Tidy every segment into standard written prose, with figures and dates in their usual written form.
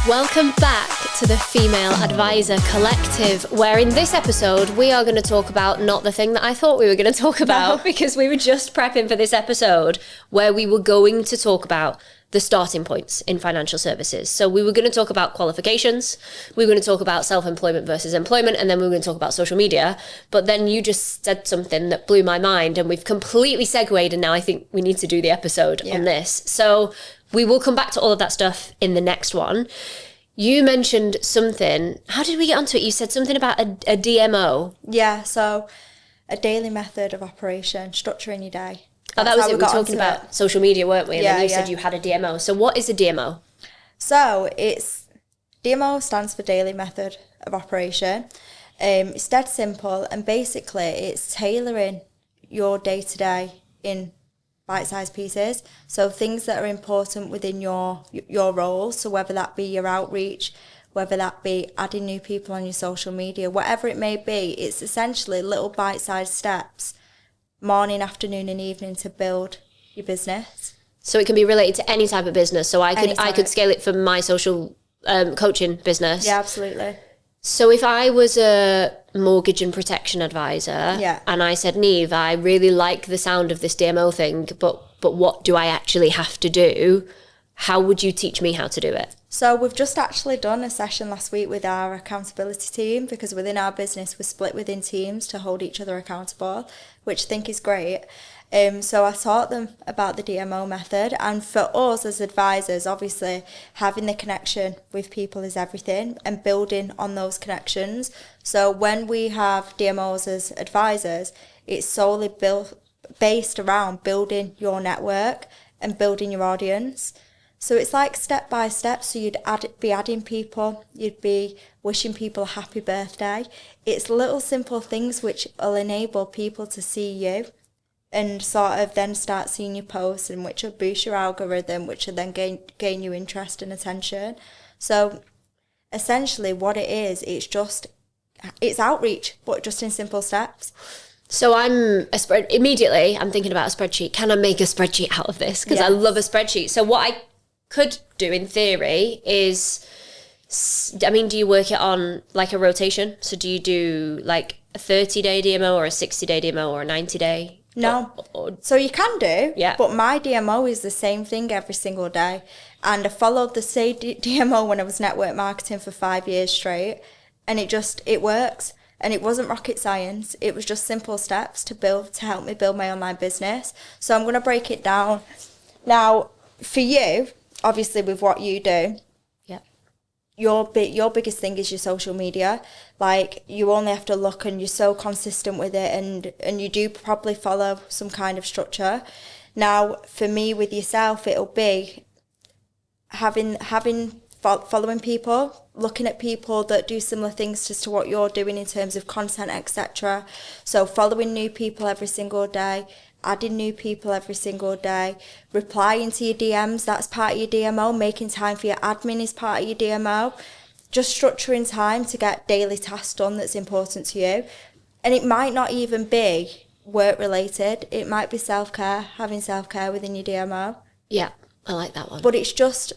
Welcome back to the Female Advisor Collective, where in this episode we are going to talk about not the thing that I thought we were going to talk about because we were just prepping for this episode where we were going to talk about the starting points in financial services. So we were going to talk about qualifications, we were going to talk about self-employment versus employment, and then we were going to talk about social media. But then you just said something that blew my mind and we've completely segued, and now I think we need to do the episode on this. So we will come back to all of that stuff in the next one. You mentioned something. How did we get onto it? You said something about a DMO. Yeah, so a daily method of operation, structuring your day. That was it. We were talking about social media, weren't we? And then you said you had a DMO. So what is a DMO? So DMO stands for daily method of operation. It's dead simple, and basically it's tailoring your day-to-day in bite-sized pieces. So things that are important within your role. So whether that be your outreach, whether that be adding new people on your social media, whatever it may be, it's essentially little bite-sized steps, morning, afternoon and evening, to build your business. So it can be related to any type of business. So I could scale it for my social coaching business. Yeah, absolutely. So if I was a mortgage and protection advisor and I said, Niamh, I really like the sound of this DMO thing, but what do I actually have to do? How would you teach me how to do it? So we've just actually done a session last week with our accountability team, because within our business we're split within teams to hold each other accountable, which I think is great. So I taught them about the DMO method, and for us as advisors, obviously having the connection with people is everything, and building on those connections. So when we have DMOs as advisors, it's solely based around building your network and building your audience. So it's like step by step. So you'd be adding people, you'd be wishing people a happy birthday. It's little simple things which will enable people to see you and sort of then start seeing your posts, and which will boost your algorithm, which will then gain you interest and attention. So essentially what it is, it's outreach, but just in simple steps. So I'm thinking about a spreadsheet. Can I make a spreadsheet out of this? Because I love a spreadsheet. So what I could do in theory is, do you work it on like a rotation? So do you do like a 30-day DMO or a 60-day DMO or a 90-day? No. So you can do, yeah. But my DMO is the same thing every single day. And I followed the same DMO when I was network marketing for 5 years straight. And it works. And it wasn't rocket science. It was just simple steps to help me build my online business. So I'm going to break it down. Now, for you, obviously with what you do, your biggest thing is your social media. Like, you only have to look, and you're so consistent with it, and you do probably follow some kind of structure. Now, for me, with yourself, it'll be following people, looking at people that do similar things to what you're doing in terms of content, etc. So following new people every single day, adding new people every single day, replying to your DMs, that's part of your DMO, making time for your admin is part of your DMO, just structuring time to get daily tasks done that's important to you. And it might not even be work related, it might be self-care, having self-care within your DMO. Yeah, I like that one. But it's just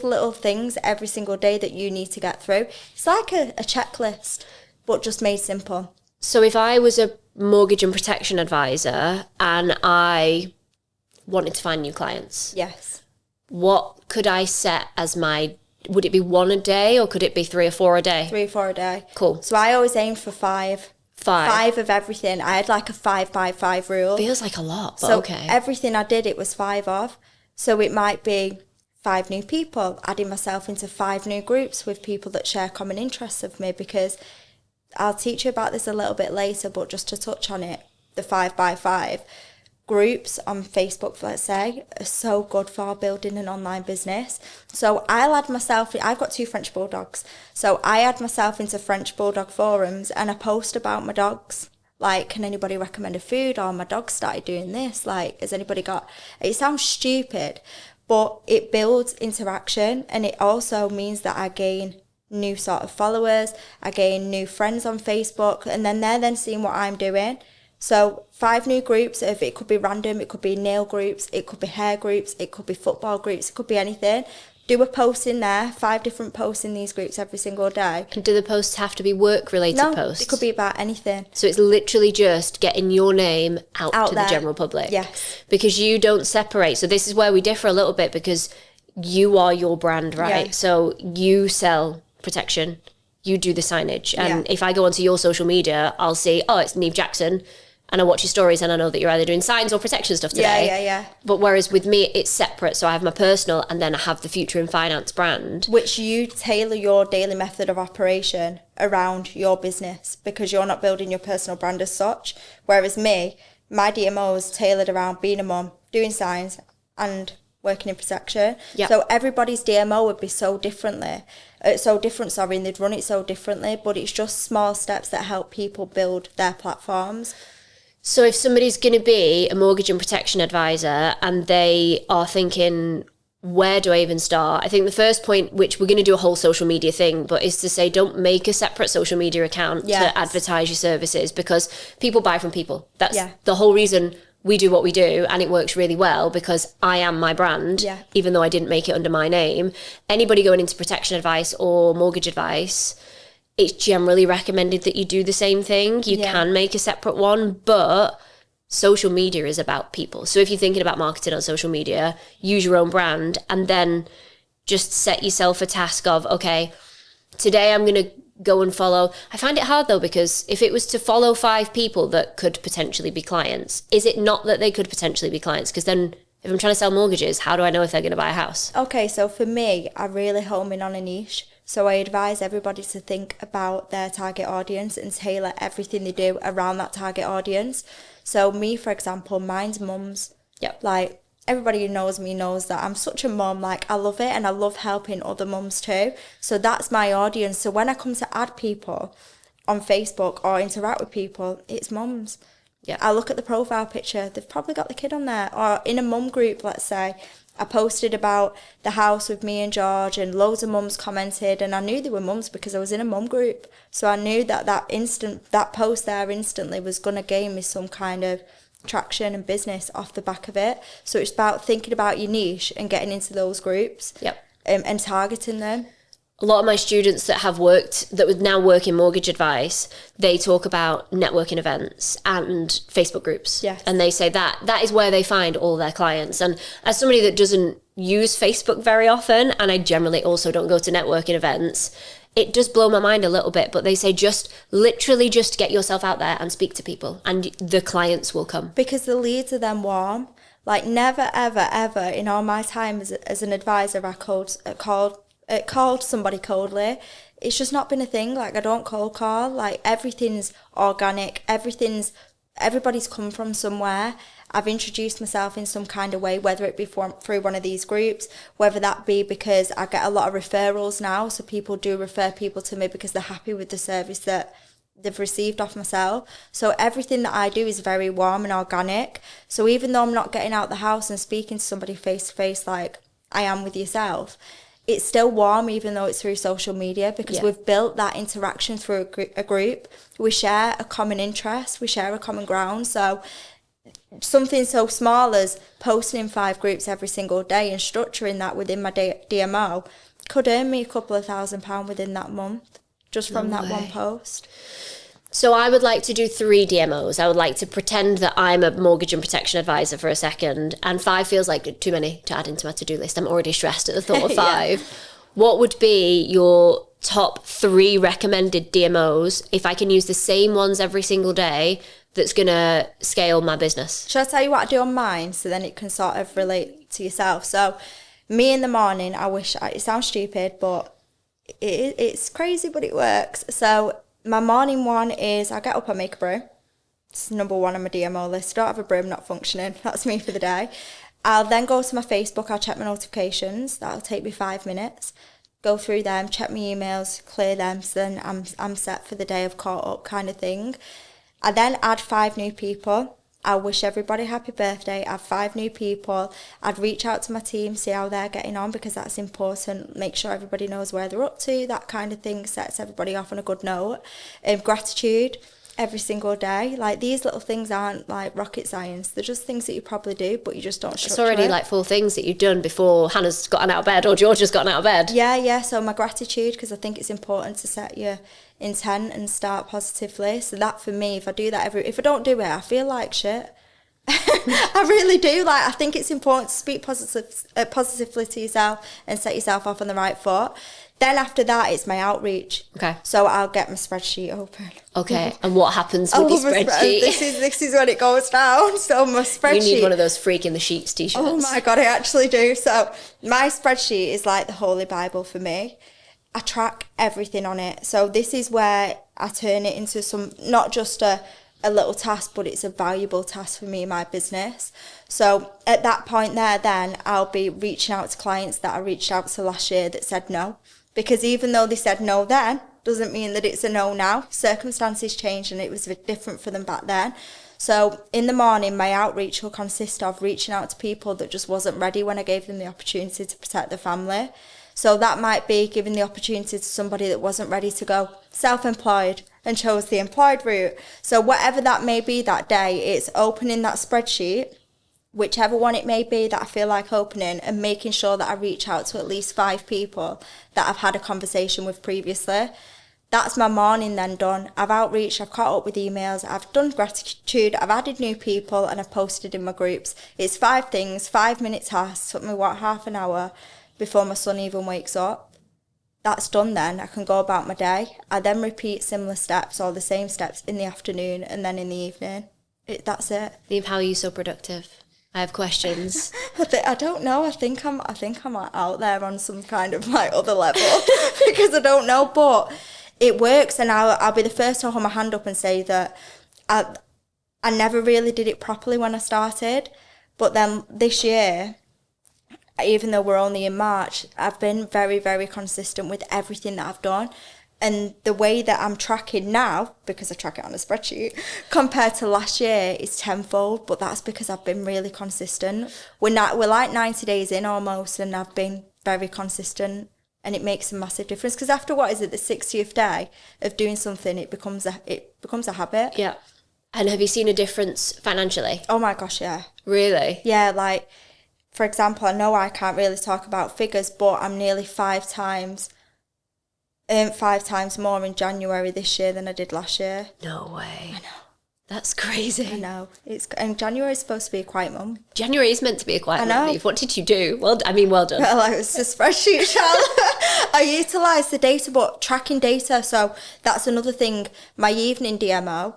little things every single day that you need to get through. It's like a checklist, but just made simple. So if I was a mortgage and protection advisor and I wanted to find new clients, yes, what could I set as would it be 1 a day, or could it be 3 or 4 a day? 3 or 4 a day. Cool. So I always aimed for 5 of everything. I had like a 5-by-5 rule. Feels like a lot, but so okay. Everything I did, it was 5 of. So it might be 5 new people, adding myself into 5 new groups with people that share common interests of me, because I'll teach you about this a little bit later, but just to touch on it, the 5-by-5 groups on Facebook, let's say, are so good for building an online business. So I've got 2 French Bulldogs. So I add myself into French Bulldog forums and I post about my dogs. Like, can anybody recommend a food? Or my dog started doing this. Like, has anybody got... It sounds stupid, but it builds interaction, and it also means that I gain new sort of followers, I gain new friends on Facebook, and then they're seeing what I'm doing. So 5 new groups, if it could be random, it could be nail groups, it could be hair groups, it could be football groups, it could be anything. do a post in there, 5 different posts in these groups every single day. And do the posts have to be work-related posts? No, it could be about anything. So it's literally just getting your name out to there. The general public. Yes. Because you don't separate. So this is where we differ a little bit, because you are your brand, right? Yeah. So you sell protection, you do the signage. And Yeah. if I go onto your social media, I'll see, oh, it's Niamh Jackson. And I watch your stories and I know that you're either doing signs or protection stuff today. Yeah. But whereas with me, it's separate. So I have my personal and then I have the Future in Finance brand. Which you tailor your daily method of operation around your business, because you're not building your personal brand as such. Whereas me, my DMO is tailored around being a mum, doing signs and working in protection. Yep. So everybody's DMO would be so different, and they'd run it so differently. But it's just small steps that help people build their platforms. So if somebody's going to be a mortgage and protection advisor and they are thinking, where do I even start? I think the first point, which we're going to do a whole social media thing, but is to say, don't make a separate social media account to advertise your services, because people buy from people. That's the whole reason we do what we do, and it works really well because I am my brand, even though I didn't make it under my name. Anybody going into protection advice or mortgage advice, it's generally recommended that you do the same thing. You can make a separate one, but social media is about people. So if you're thinking about marketing on social media, use your own brand and then just set yourself a task of, okay, today I'm going to go and follow. I find it hard though, because if it was to follow 5 people that could potentially be clients, is it not that they could potentially be clients? Because then if I'm trying to sell mortgages, how do I know if they're going to buy a house? Okay, so for me, I really home in on a niche. So I advise everybody to think about their target audience and tailor everything they do around that target audience. So me, for example, mine's mums. Yep. Like, everybody who knows me knows that I'm such a mum. Like, I love it and I love helping other mums too. So that's my audience. So when I come to add people on Facebook or interact with people, it's mums. Yeah. I look at the profile picture, they've probably got the kid on there. Or in a mum group, let's say, I posted about the house with me and George and loads of mums commented, and I knew they were mums because I was in a mum group. So I knew that post there instantly was going to gain me some kind of traction and business off the back of it. So it's about thinking about your niche and getting into those groups. Yep. And targeting them. A lot of my students that would now work in mortgage advice, they talk about networking events and Facebook groups. Yes. And they say that is where they find all their clients. And as somebody that doesn't use Facebook very often, and I generally also don't go to networking events, it does blow my mind a little bit. But they say just get yourself out there and speak to people and the clients will come. Because the leads are then warm. Like, never, ever, ever in all my time as an advisor, I called somebody coldly. It's just not been a thing. Like, I don't cold call. Like, everything's organic. Everybody's come from somewhere. I've introduced myself in some kind of way, whether it be through one of these groups, whether that be because I get a lot of referrals now. So people do refer people to me because they're happy with the service that they've received off myself. So everything that I do is very warm and organic. So even though I'm not getting out the house and speaking to somebody face to face like I am with yourself, it's still warm even though it's through social media, because we've built that interaction through a group. We share a common interest, we share a common ground. So something so small as posting in 5 groups every single day and structuring that within my DMO could earn me a couple of £1,000 within that month just from that one post. So I would like to do 3 DMOs. I would like to pretend that I'm a mortgage and protection advisor for a second, and 5 feels like too many to add into my to-do list. I'm already stressed at the thought of 5. What would be your top 3 recommended DMOs if I can use the same ones every single day that's going to scale my business? Shall I tell you what I do on mine so then it can sort of relate to yourself? So me in the morning, it sounds stupid, but it's crazy, but it works. So my morning one is I get up and make a brew. It's number 1 on my DMO list. I don't have a brew, I'm not functioning. That's me for the day. I'll then go to my Facebook, I'll check my notifications. That'll take me 5 minutes. Go through them, check my emails, clear them, so then I'm set for the day, I've caught up kind of thing. I then add 5 new people. I wish everybody happy birthday. I have 5 new people. I'd reach out to my team, see how they're getting on, because that's important. Make sure everybody knows where they're up to. That kind of thing sets everybody off on a good note. Gratitude. every single day. Like, these little things aren't like rocket science. They're just things that you probably do, but you just don't structure It's already it. like 4 things that you've done before Hannah's gotten out of bed or George has gotten out of bed. Yeah. So my gratitude, because I think it's important to set your intent and start positively. So that for me, if I do that if I don't do it, I feel like shit. I really do. Like, I think it's important to speak positively to yourself and set yourself off on the right foot. Then after that, it's my outreach. Okay. So I'll get my spreadsheet open. Okay. And what happens with your spreadsheet? This is when it goes down. So my spreadsheet. You need one of those freak in the sheets t-shirts. Oh my God, I actually do. So my spreadsheet is like the Holy Bible for me. I track everything on it. So this is where I turn it into not just a little task, but it's a valuable task for me in my business. So at that point then I'll be reaching out to clients that I reached out to last year that said no. Because even though they said no then, doesn't mean that it's a no now. Circumstances changed and it was a bit different for them back then. So in the morning, my outreach will consist of reaching out to people that just wasn't ready when I gave them the opportunity to protect their family. So that might be giving the opportunity to somebody that wasn't ready to go self-employed and chose the employed route. So whatever that may be that day, it's opening that spreadsheet, whichever one it may be that I feel like opening, and making sure that I reach out to at least 5 people that I've had a conversation with previously. That's my morning then done. I've outreached, I've caught up with emails, I've done gratitude, I've added new people, and I've posted in my groups. It's 5 things, 5-minute tasks, took me half an hour before my son even wakes up. That's done then. I can go about my day. I then repeat similar steps or the same steps in the afternoon and then in the evening. That's it. Niamh, how are you so productive? I have questions. I don't know. I think I'm out there on some kind of like other level because I don't know, but it works. And I'll be the first to hold my hand up and say that I never really did it properly when I started, but then this year, even though we're only in March, I've been very, very consistent with everything that I've done. And the way that I'm tracking now, because I track it on a spreadsheet, compared to last year is tenfold, but that's because I've been really consistent. We're like 90 days in almost, and I've been very consistent, and it makes a massive difference. Because after, the 60th day of doing something, it becomes a habit. Yeah. And have you seen a difference financially? Oh my gosh, yeah. Really? Yeah, like, for example, I know I can't really talk about figures, but I'm nearly 5 times more in January this year than I did last year. No way. I know. That's crazy. I know. And January is supposed to be a quiet month. January is meant to be a quiet month. month. What did you do? Well done. Well, it was a spreadsheet, I utilised the data, but tracking data. So that's another thing. My evening DMO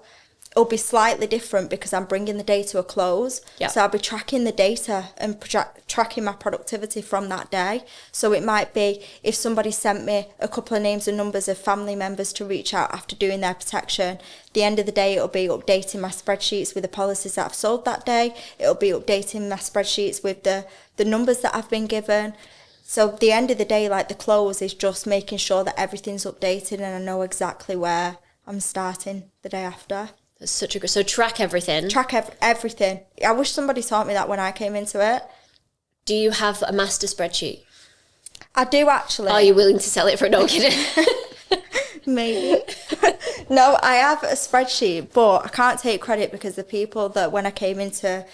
will be slightly different because I'm bringing the day to a close. Yep. So I'll be tracking the data and tracking my productivity from that day. So it might be if somebody sent me a couple of names and numbers of family members to reach out after doing their protection, the end of the day it'll be updating my spreadsheets with the policies that I've sold that day. It'll be updating my spreadsheets with the numbers that I've been given. So the end of the day, like the close, is just making sure that everything's updated and I know exactly where I'm starting the day after. That's such a good... So track everything. Track everything. I wish somebody taught me that when I came into it. Do you have a master spreadsheet? I do, actually. Are you willing to sell it for a no kidding? Maybe. No, I have a spreadsheet, but I can't take credit because the people that when I came into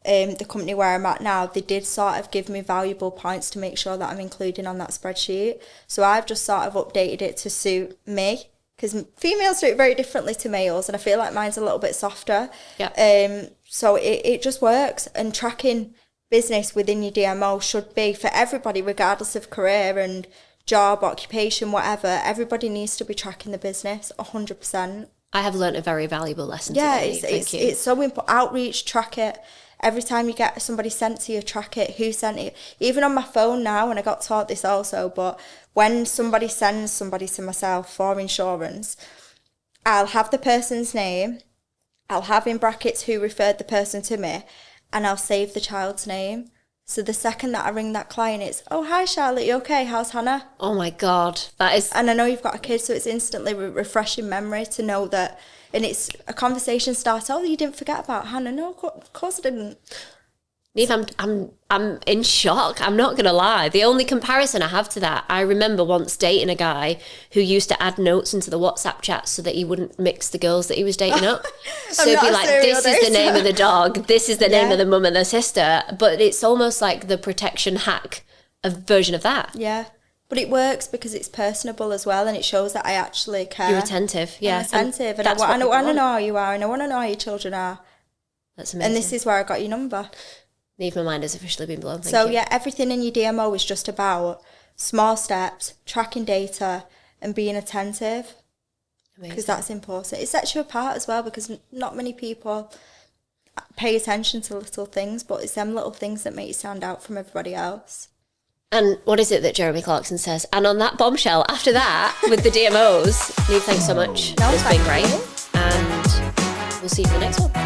the company where I'm at now, they did sort of give me valuable points to make sure that I'm including on that spreadsheet. So I've just sort of updated it to suit me. Because females do it very differently to males, and I feel like mine's a little bit softer. Yeah. So it just works. And tracking business within your DMO should be for everybody, regardless of career and job, occupation, whatever. Everybody needs to be tracking the business 100%. I have learnt a very valuable lesson today. It's so important. Outreach, track it. Every time you get somebody sent to you, track it, who sent it. Even on my phone now, and I got taught this also, but when somebody sends somebody to myself for insurance, I'll have the person's name, I'll have in brackets who referred the person to me, and I'll save the child's name. So the second that I ring that client, it's, oh, hi, Charlotte, you okay? How's Hannah? Oh, my God. That is... And I know you've got a kid, so it's instantly refreshing memory to know that. And it's a conversation starts, oh, you didn't forget about Hannah. No, of course I didn't. Niamh, I'm in shock. I'm not gonna lie. The only comparison I have to that, I remember once dating a guy who used to add notes into the WhatsApp chat so that he wouldn't mix the girls that he was dating up. So it'd be like, this is the name of the dog, this is the name of the mum and the sister. But it's almost like the protection hack version of that. Yeah. But it works because it's personable as well, and it shows that I actually care. You're attentive, yeah. I'm attentive, and I want to know how you are, and I want to know how your children are. That's amazing. And this is where I got your number. Niamh, my mind has officially been blown. Thank you. Everything in your DMO is just about small steps, tracking data, and being attentive. Because that's important. It sets you apart as well, because not many people pay attention to little things, but it's them little things that make you stand out from everybody else. And what is it that Jeremy Clarkson says? And on that bombshell, after that, with the DMOs, Niamh, thanks so much. No, it's been great. And we'll see you for the next one.